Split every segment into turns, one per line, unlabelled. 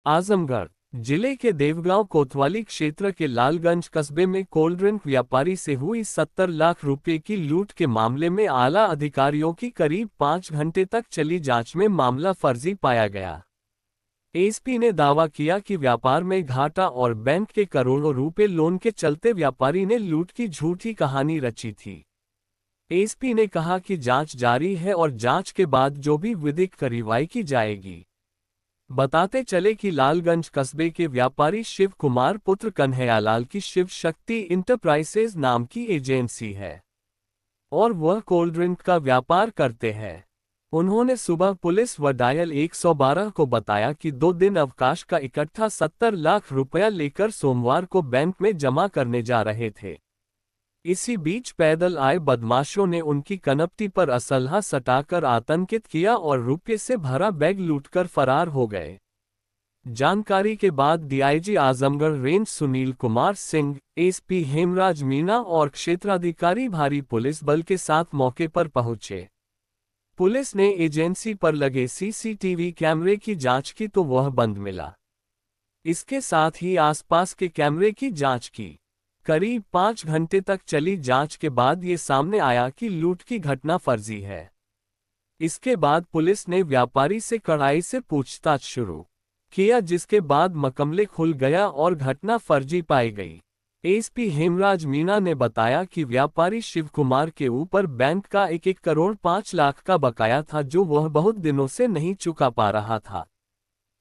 आजमगढ़ जिले के देवगांव कोतवाली क्षेत्र के लालगंज कस्बे में कोल्ड ड्रिंक व्यापारी से हुई 70 लाख रुपए की लूट के मामले में आला अधिकारियों की करीब 5 घंटे तक चली जांच में मामला फर्जी पाया गया। एसपी ने दावा किया कि व्यापार में घाटा और बैंक के करोड़ों रुपए लोन के चलते व्यापारी ने लूट की झूठी कहानी रची थी। एसपी ने कहा कि जांच जारी है और जांच के बाद जो भी विधिक कार्रवाई की जाएगी। बताते चले कि लालगंज कस्बे के व्यापारी शिव कुमार पुत्र कन्हैयालाल की शिव शक्ति इंटरप्राइजेज नाम की एजेंसी है और वह कोल्ड ड्रिंक का व्यापार करते हैं। उन्होंने सुबह पुलिस व डायल 112 को बताया कि 2 दिन अवकाश का इकट्ठा 70 लाख रुपया लेकर सोमवार को बैंक में जमा करने जा रहे थे। इसी बीच पैदल आए बदमाशों ने उनकी कनपटी पर असलहा सटाकर आतंकित किया और रुपये से भरा बैग लूटकर फरार हो गए। जानकारी के बाद DIG Azamgarh range Sunil Kumar Singh, SP Hemraj Meena और क्षेत्राधिकारी भारी पुलिस बल के साथ मौके पर पहुंचे। पुलिस ने एजेंसी पर लगे सीसीटीवी कैमरे की जांच की तो वह बंद मिला। इसके साथ ही आसपास के कैमरे की जांच की। करीब 5 घंटे तक चली जांच के बाद ये सामने आया कि लूट की घटना फर्जी है। इसके बाद पुलिस ने व्यापारी से कड़ाई से पूछताछ शुरू किया, जिसके बाद मकमले खुल गया और घटना फर्जी पाई गई। एसपी हेमराज मीणा ने बताया कि व्यापारी शिव कुमार के ऊपर बैंक का 1 करोड़ 5 लाख का बकाया था जो वह बहुत दिनों से नहीं चुका पा रहा था।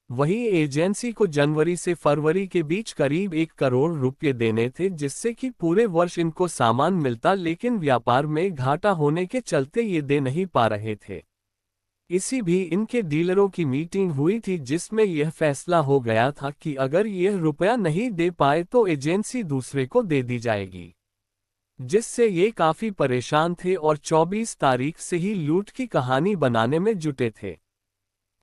वहीं एजेंसी को जनवरी से फरवरी के बीच करीब 1 करोड़ रुपए देने थे, जिससे कि पूरे वर्ष इनको सामान मिलता, लेकिन व्यापार में घाटा होने के चलते ये दे नहीं पा रहे थे। इसी भी इनके डीलरों की मीटिंग हुई थी जिसमें यह फैसला हो गया था कि अगर यह रुपया नहीं दे पाए तो एजेंसी दूसरे को दे दी जाएगी, जिससे ये काफी परेशान थे और 24 तारीख से ही लूट की कहानी बनाने में जुटे थे।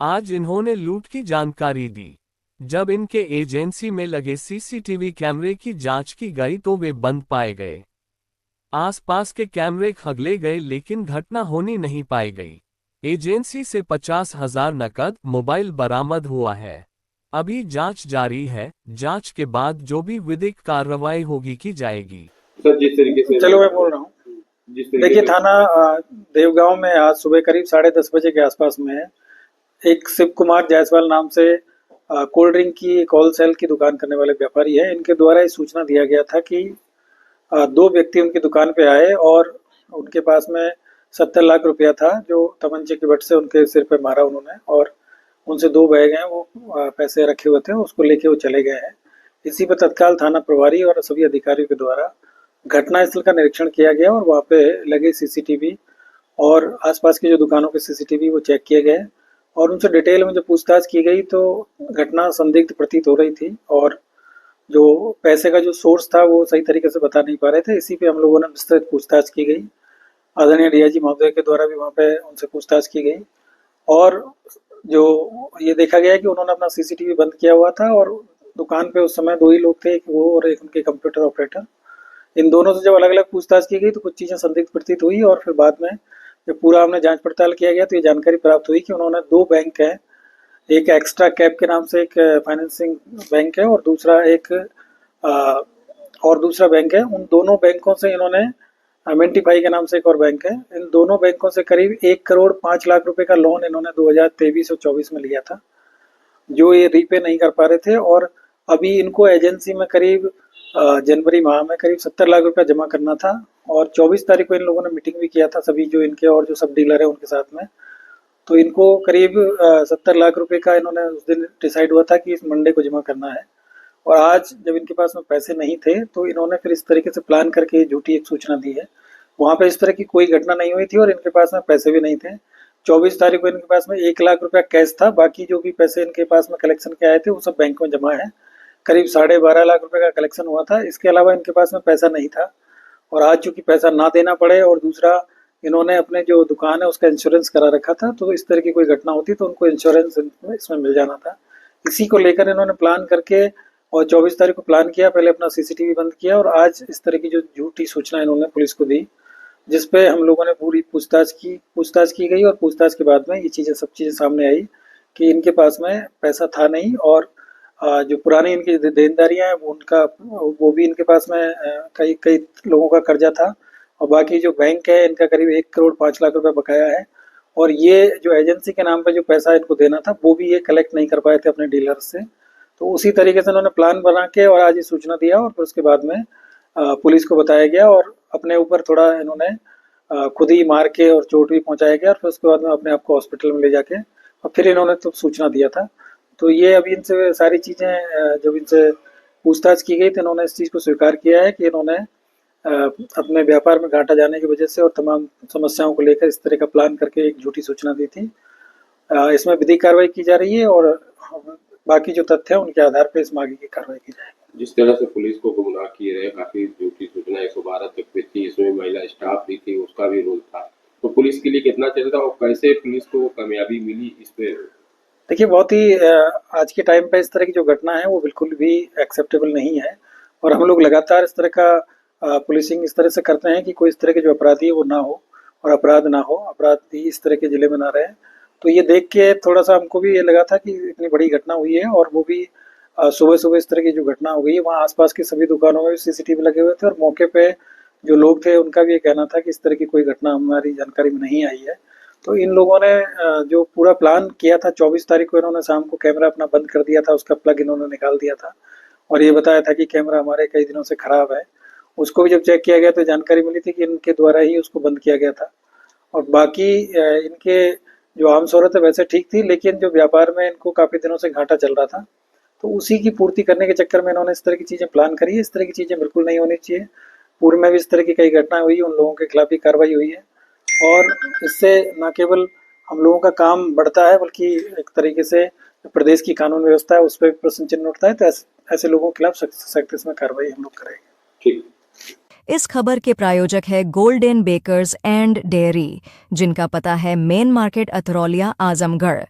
आज इन्होंने लूट की जानकारी दी। जब इनके एजेंसी में लगे सीसीटीवी कैमरे की जांच की गई तो वे बंद पाए गए। आसपास के कैमरे खंगले गए लेकिन घटना होनी नहीं पाई गई। एजेंसी से 50,000 नकद मोबाइल बरामद हुआ है। अभी जांच जारी है। जांच के बाद जो भी विधिक कार्रवाई होगी की जाएगी।
सर, जिस तरीके से
चलो मैं बोल रहा हूँ। देखिए, थाना देवगांव में आज सुबह करीब 10:30 बजे के आसपास में एक शिव कुमार जायसवाल नाम से कोल्ड ड्रिंक की एक होलसेल की दुकान करने वाले व्यापारी है। इनके द्वारा ये सूचना दिया गया था कि 2 व्यक्ति उनकी दुकान पे आए और उनके पास में 70 लाख रुपया था जो तमंचे की बट से उनके सिर पे मारा उन्होंने, और उनसे 2 बैग हैं वो पैसे रखे हुए थे, उसको लेके वो चले गए हैं। इसी पर तत्काल थाना प्रभारी और सभी अधिकारियों के द्वारा घटनास्थल का निरीक्षण किया गया और वहाँ पे लगे सीसीटीवी और आसपास की जो दुकानों के सीसीटीवी वो चेक किए गए और उनसे डिटेल में जो पूछताछ की गई तो घटना संदिग्ध प्रतीत हो रही थी और जो पैसे का जो सोर्स था वो सही तरीके से बता नहीं पा रहे थे। इसी पे हम लोगों ने विस्तृत पूछताछ की गई। आदरणीय डीआईजी महोदय के द्वारा भी वहाँ पे उनसे पूछताछ की गई और जो ये देखा गया कि उन्होंने अपना सीसीटीवी बंद किया हुआ था और दुकान पे उस समय 2 ही लोग थे, वो और एक उनके कंप्यूटर ऑपरेटर। इन दोनों से जब अलग अलग पूछताछ की गई तो कुछ चीज़ें संदिग्ध प्रतीत हुई और फिर बाद में जब पूरा हमने जांच पड़ताल किया गया तो ये जानकारी प्राप्त हुई कि उन्होंने 2 बैंक हैं, एक एक्स्ट्रा कैप के नाम से एक फाइनेंसिंग बैंक है और दूसरा बैंक है। उन दोनों बैंकों से इन्होंने मेंटिफाई के नाम से एक और बैंक है, इन दोनों बैंकों से करीब 1 करोड़ 5 लाख रुपए का लोन इन्होंने 2023 और 24 में लिया था, जो ये रीपे नहीं कर पा रहे थे और अभी इनको एजेंसी में करीब जनवरी माह में करीब 70 लाख रुपया जमा करना था और 24 तारीख को इन लोगों ने मीटिंग भी किया था सभी जो इनके और जो सब डीलर है उनके साथ में। तो इनको करीब 70 लाख रुपए का इन्होंने उस दिन डिसाइड हुआ था कि इस मंडे को जमा करना है और आज जब इनके पास में पैसे नहीं थे तो इन्होंने फिर इस तरीके से प्लान करके झूठी एक सूचना दी है। वहाँ पे इस तरह की कोई घटना नहीं हुई थी और इनके पास में पैसे भी नहीं थे। 24 तारीख को इनके पास में 1 लाख रुपया कैश था, बाकी जो भी पैसे इनके पास में कलेक्शन के आए थे वो सब बैंक में जमा है। करीब 12.5 लाख रुपए का कलेक्शन हुआ था। इसके अलावा इनके पास में पैसा नहीं था और आज चूंकि पैसा ना देना पड़े और दूसरा इन्होंने अपने जो दुकान है उसका इंश्योरेंस करा रखा था, तो इस तरह की कोई घटना होती तो उनको इंश्योरेंस इसमें मिल जाना था। इसी को लेकर इन्होंने प्लान करके और 24 तारीख को प्लान किया, पहले अपना सीसीटीवी बंद किया और आज इस तरह की जो झूठी सूचना इन्होंने पुलिस को दी, जिसपे हम लोगों ने पूरी पूछताछ की गई और पूछताछ के बाद में ये सब चीज़ें सामने आई कि इनके पास में पैसा था नहीं और जो पुरानी इनकी देनदारियां हैं उनका वो भी इनके पास में कई कई लोगों का कर्जा था, और बाकी जो बैंक है इनका करीब 1 करोड़ 5 लाख रुपए बकाया है। और ये जो एजेंसी के नाम पे जो पैसा इनको देना था वो भी ये कलेक्ट नहीं कर पाए थे अपने डीलर से। तो उसी तरीके से उन्होंने प्लान बना के और आज ये सूचना दिया, और फिर उसके बाद में पुलिस को बताया गया, और अपने ऊपर थोड़ा इन्होंने खुद ही मार के और चोट भी पहुंचाया गया, और फिर उसके बाद में अपने आप को हॉस्पिटल में ले जाके और फिर इन्होंने तो सूचना दिया था। तो ये अभी इनसे सारी चीज़ें जब इनसे पूछताछ की गई तो इन्होंने इस चीज़ को स्वीकार किया है कि इन्होंने अपने व्यापार में घाटा जाने की वजह से और तमाम समस्याओं को लेकर इस तरह का प्लान करके एक झूठी सूचना दी थी। इसमें विधिक कार्रवाई की जा रही है, और बाकी जो तथ्य है उनके आधार पर इसमें आगे की कार्रवाई की जाएगी।
जिस तरह से पुलिस को गुमराह किए रहे, काफी झूठी सूचना 112 तक पे थी, इसमें महिला स्टाफ भी थी, उसका भी रोल था, तो पुलिस के लिए कितना चलता और कैसे पुलिस को कामयाबी मिली इस पे?
देखिए, बहुत ही आज के टाइम पे इस तरह की जो घटना है वो बिल्कुल भी एक्सेप्टेबल नहीं है, और हम लोग लगातार इस तरह का पुलिसिंग इस तरह से करते हैं कि कोई इस तरह के जो अपराधी है वो ना हो, और अपराध ना हो, अपराधी इस तरह के जिले में ना रहे। तो ये देख के थोड़ा सा हमको भी ये लगा था कि इतनी बड़ी घटना हुई है, और वो भी सुबह सुबह इस तरह की जो घटना हो गई है, वहाँ आसपास की सभी दुकानों में भी सीसीटीवी लगे हुए थे, और मौके पे जो लोग थे उनका भी ये कहना था कि इस तरह की कोई घटना हमारी जानकारी में नहीं आई है। तो इन लोगों ने जो पूरा प्लान किया था, 24 तारीख को इन्होंने शाम को कैमरा अपना बंद कर दिया था, उसका प्लग इन्होंने निकाल दिया था, और ये बताया था कि कैमरा हमारे कई दिनों से खराब है। उसको भी जब चेक किया गया तो जानकारी मिली थी कि इनके द्वारा ही उसको बंद किया गया था। और बाकी इनके जो आम शोहरत है वैसे ठीक थी, लेकिन जो व्यापार में इनको काफ़ी दिनों से घाटा चल रहा था, तो उसी की पूर्ति करने के चक्कर में इन्होंने इस तरह की चीज़ें प्लान करी है। इस तरह की चीज़ें बिल्कुल नहीं होनी चाहिए। पूर्व में भी इस तरह की कई घटनाएं हुई, उन लोगों के खिलाफ भी कार्रवाई हुई है, और इससे न केवल हम लोगों का काम बढ़ता है, बल्कि एक तरीके से प्रदेश की कानून व्यवस्था है उस पर भी प्रश्न चिन्ह उठता है। तो ऐसे लोगों के खिलाफ सख्त इसमें कार्रवाई हम लोग करेंगे।
ठीक।
इस खबर के प्रायोजक है गोल्डन बेकर्स एंड डेयरी, जिनका पता है main market Atraulia Azamgarh.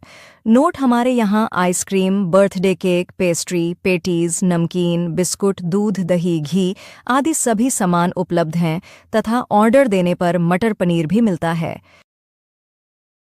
Note हमारे यहाँ ice cream, birthday cake, pastry, patties, नमकीन, बिस्कुट, दूध, दही, घी आदि सभी सामान उपलब्ध हैं तथा ऑर्डर देने पर मटर पनीर भी मिलता है।